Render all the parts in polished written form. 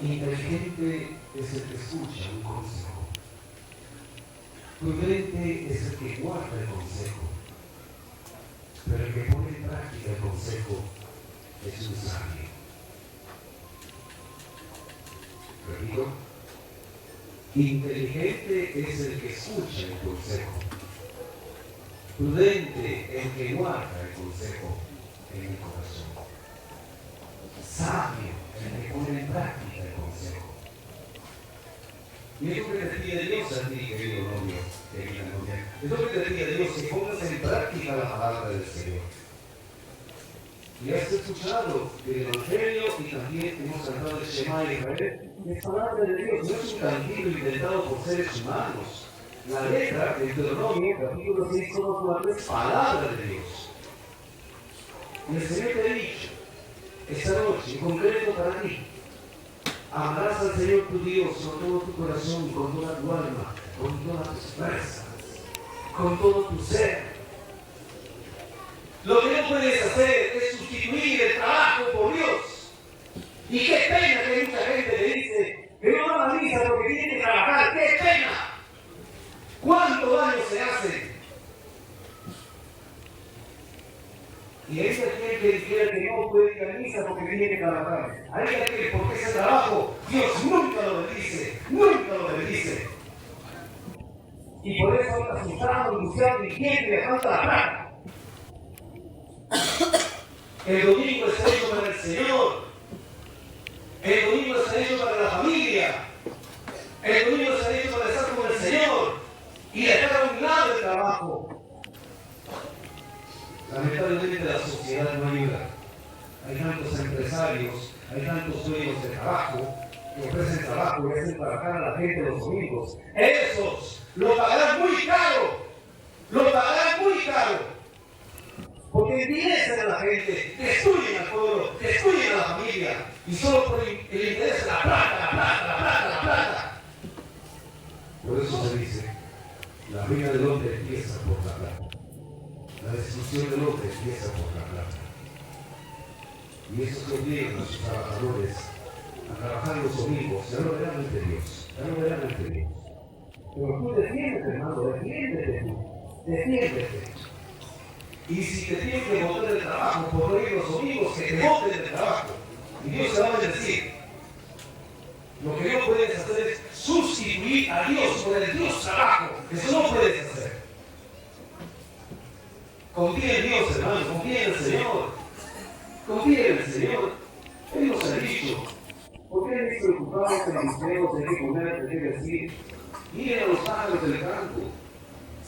Inteligente es el que escucha un consejo. Prudente es el que guarda el consejo. Pero el que pone en práctica el consejo es un sabio. Repito, inteligente es el que escucha el consejo. Prudente el que guarda el consejo en el corazón. Sabio el que pone en práctica el consejo. Y es lo que te pide Dios a ti, querido novio, querida novia. Es lo que te pide Dios, que pongas en práctica la palabra del Señor. Y has escuchado el Evangelio y también hemos cantado el Shema Israel. Es palabra de Dios, no es un cantico inventado por seres humanos. La letra del Deuteronomio, capítulo 6, 4, es palabra de Dios. Y el Señor te ha dicho, esta noche, en concreto para ti, amarás al Señor tu Dios con todo tu corazón, con toda tu alma, con todas tus fuerzas, con todo tu ser. Lo que no puedes hacer es sustituir el trabajo por Dios. Y qué pena que mucha gente le dice que no va a la misa porque tiene que trabajar. ¡Qué pena! ¿Cuánto daño se hace? Y hay aquel que dijera que no puede ir a la misa porque tiene que trabajar. Hay aquel porque ese trabajo Dios nunca lo bendice, nunca lo bendice. Y por eso anda asustado, anunciando y quiere le falta la plata. El domingo está hecho para el Señor. El domingo está hecho para la familia. El domingo está hecho para estar con el Señor y dejar a un lado el trabajo. Lamentablemente la sociedad no ayuda. Hay tantos empresarios, hay tantos dueños de trabajo que ofrecen trabajo y hacen trabajar a la gente los domingos. Esos lo pagarán muy caro. Lo pagarán muy caro. Porque envidian a la gente, destruyen al pueblo, destruyen a la familia. Y solo por el interés de la plata, la plata, la plata, la plata. Por eso se dice, la ruina del hombre empieza por la plata. La destrucción del hombre empieza por la plata. Y eso que obligan a sus trabajadores a trabajar los domingos, ya lo verán ante Dios, ya lo verán ante Dios. Pero tú defiéndete, hermano, defiéndete tú, defiéndete. Y si te tienen que botar del trabajo por no ir los domingos, que te boten del trabajo. Y Dios te va a bendecir. Lo que no puedes hacer es sustituir a Dios por el Dios trabajo. Eso no puedes hacer. Confía en Dios, hermano, confía en el Señor. Confía en el Señor. Él nos ha dicho. ¿Por qué habéis preocupados filisteos de qué comer, de qué vestir? Miren a los pájaros del campo.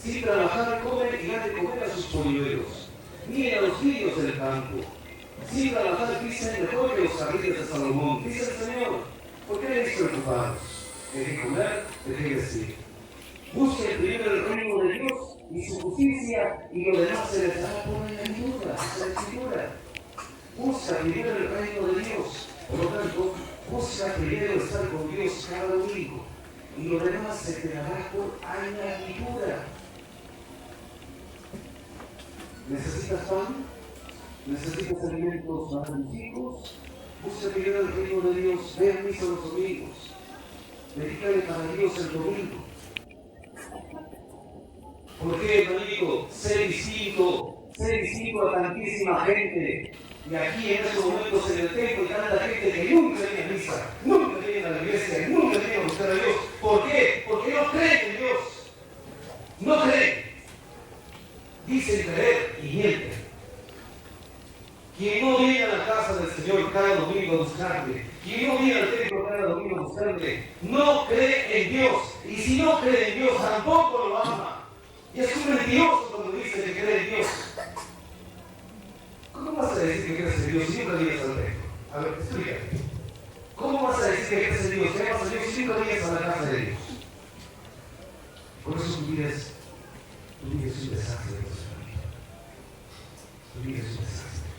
Sin trabajar, comen y dan de comer a sus polluelos. Miren a los niños del campo. Sin trabajar, dicen mejor que los jardines de Salomón. Dice el Señor, ¿por qué habéis preocupados? ¿De qué comer? ¿De qué vestir? Busquen primero el reino de Dios y su justicia, y lo demás se les dará por añadidura. La Escritura. Busca primero el reino de Dios. Por lo tanto, busca primero estar con Dios cada domingo. Y lo demás se te dará por añadidura. ¿Necesitas pan? ¿Necesitas alimentos para tus hijos? Busca primero el reino de Dios. Ve a misa los domingos. Dedícale para Dios el domingo. ¿Por qué, hermanito? Sé distinto a tantísima gente. Y aquí en estos momentos en el templo hay tanta gente que nunca viene a misa, nunca viene a la iglesia, nunca viene a buscar a Dios. ¿Por qué? Porque no creen en Dios. No creen. Dicen creer y mienten. Quien no viene a la casa del Señor cada domingo a buscarle, quien no viene al templo cada domingo a buscarle, no cree en Dios. Y si no cree en Dios, tampoco lo ama. Y es un mentiroso cuando dice que cree en Dios. ¿Cómo vas a decir que crees en Dios si nunca vienes al templo? A ver, explícame. ¿Cómo vas a decir que crees en Dios, que amas a Dios si nunca vienes a la casa de Dios? Por eso tu vida es un desastre, tu vida es un desastre.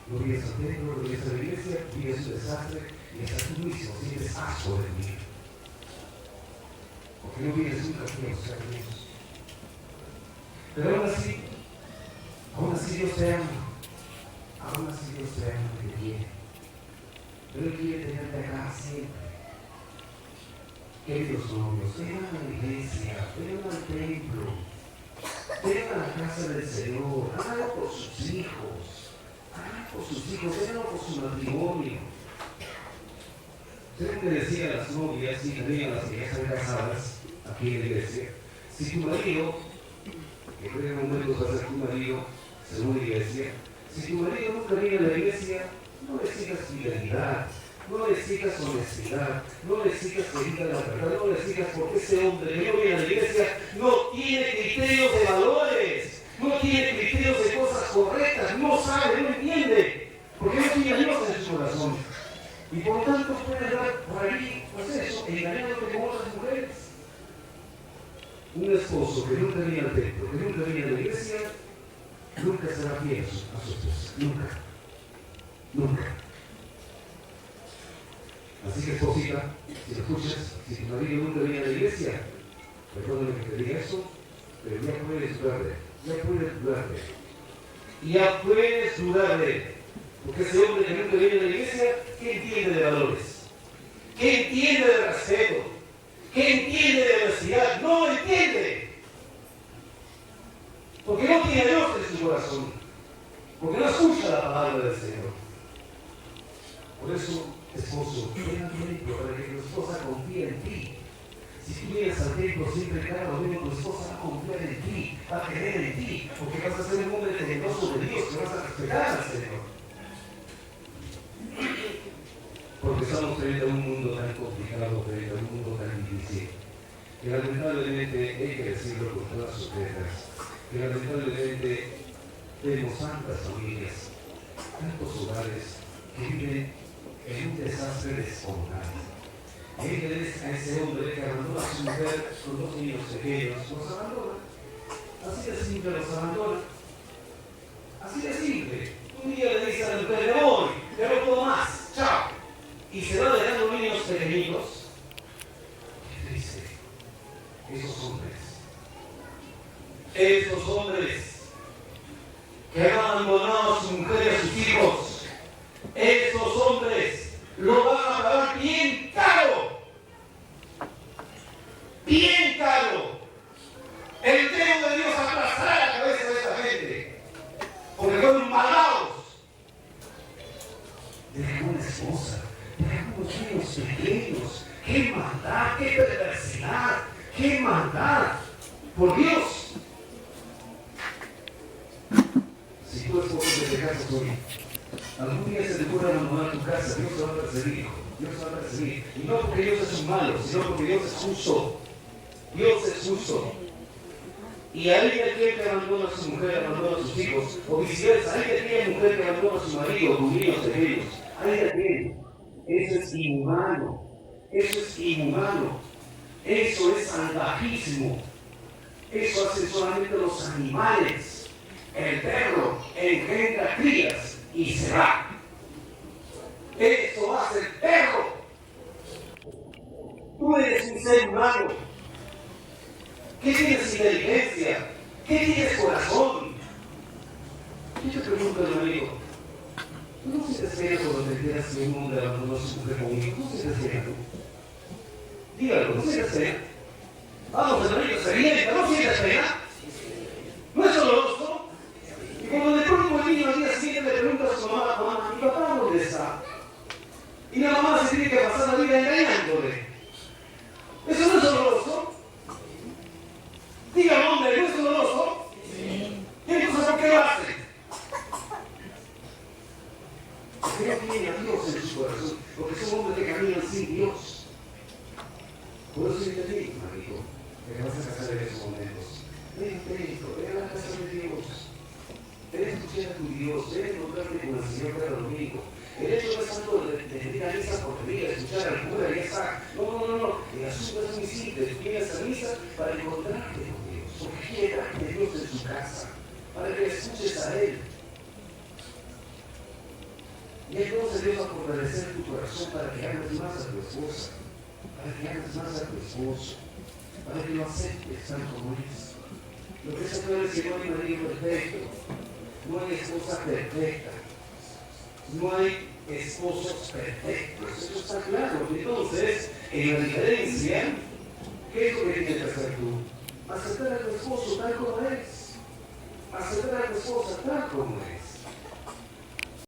No vienes al templo, no vienes a la iglesia, tu vida es un desastre y hasta tú mismo sientes asco de vivir. Porque no vienes nunca aquí a buscar a Dios. Pero aún así Dios te ama. Aún así Dios te ama y te quiere. Pero Él quiere tenerte acá siempre. Queridos novios, vengan a la iglesia, vengan al templo, vengan a la casa del Señor, háganlo por sus hijos, háganlo por su matrimonio. Tengo que decir a las novias y también a las que ya están casadas aquí en la iglesia, si tu marido, que creo que en un momento va a ser tu marido, según la iglesia, si tu marido nunca viene a la iglesia, no le sigas fidelidad, no le sigas honestidad, no le sigas que diga la verdad, no le sigas porque ese hombre que no viene a la iglesia no tiene criterios de valores, no tiene criterios de cosas correctas, no sabe, no entiende, porque no tiene a Dios en su corazón. Y por lo tanto puede andar por ahí, pues eso, engañándote con otras mujeres. Un esposo que nunca viene al templo, que nunca viene a la iglesia, nunca será fiel a su esposa. Nunca. Nunca. Así que, esposita, si lo escuchas, si tu marido nunca viene a la iglesia, perdóname que te diga eso, pero ya puedes dudar de él. Ya puedes dudar de él. Ya puedes dudar de él. Porque ese hombre que nunca viene a la iglesia, ¿qué entiende de valores? ¿Qué entiende de respeto? ¿Qué entiende de honestidad? No entiende. Porque no tiene a Dios en su corazón. Porque no escucha la palabra del Señor. Por eso, esposo, ven al templo para que tu esposa confíe en ti. Si tú vienes al templo siempre cada domingo, tu esposa va a confiar en ti, va a creer en ti, porque vas a ser un hombre temeroso de Dios, que vas a respetar al Señor. Porque estamos teniendo un mundo tan complicado, teniendo un mundo tan difícil, que lamentablemente, hay que decirlo con todas sus letras, que lamentablemente vemos tantas familias, tantos hogares que viven en un desastre descomunal. Y ahí tenés a ese hombre que abandona a su mujer con 2 niños pequeños, los abandona. Así de simple los abandona. Así de simple. Un día le dice a la mujer, me voy, ya no puedo más, chao. Y se va dejando niños pequeñitos. Qué triste. Esos hombres que han abandonado a su mujer y a sus hijos, esos hombres lo van a pagar bien caro. Bien caro. El dedo de Dios aplastará la cabeza de esta gente, porque fueron malvados. Deja una esposa, deja unos niños pequeños. ¡Qué maldad! ¡Qué perversidad! ¡Qué maldad! ¡Por Dios! Si tú esposo que te casas hoy, algún día se te ocurre abandonar tu casa, Dios te va a perseguir, hijo. Dios te va a perseguir. Y no porque Dios es un malo, sino porque Dios es justo. Dios es justo. Y hay aquel que abandona a su mujer, abandona a sus hijos, o viceversa, hay aquella mujer que abandona a su marido, o sus niños pequeños. Hay aquel. Eso es inhumano. Eso es inhumano. Eso es salvajismo. Eso hacen solamente los animales. El perro engendra crías y se va. Eso hace el perro. Tú eres un ser humano. ¿Qué tienes inteligencia? ¿Qué tienes corazón? Yo te pregunto, amigo, ¿tú no sientes pena cuando te enteras que un hombre abandonó a su mujer con un hijo? ¿No sientes pena tú? Dígalo, ¿no sientes pena? Vamos, hermanito, se viene, ¿no sientes pena? ¿No es doloroso? Y cuando de pronto el niño al día siguiente le pregunta a su mamá, mamá, ¿mi papá dónde está? Y la mamá se tiene que pasar la vida engañándole. ¿Eso no es doloroso? Dígame, hombre, ¿no es doloroso? Sí. ¿Y entonces por qué lo hace? Porque no tiene a Dios en su corazón, porque son hombres que caminan sin Dios. Por eso yo te digo, marido, que te vas a casar en esos momentos. Ven a la casa de Dios. Ven a escuchar a tu Dios, ven a encontrarte con el Señor cada domingo. El hecho no es tanto de venir a misa por venir a escuchar al cura y ya está. No. El asunto es muy simple. Tú vienes a misa para encontrarte con Dios. Porque quiere darte Dios en tu casa. Para que escuches a Él. Y entonces Dios va a fortalecer tu corazón para que ames más a tu esposa. Para que ames más a tu esposo. Para que lo aceptes tal como es. Lo que es claro es que no hay marido perfecto. No hay esposa perfecta. No hay esposos perfectos. Eso está claro. Entonces, en la diferencia, ¿qué es lo que tienes que hacer tú? Aceptar a tu esposo tal como es. Aceptar a tu esposa tal como es.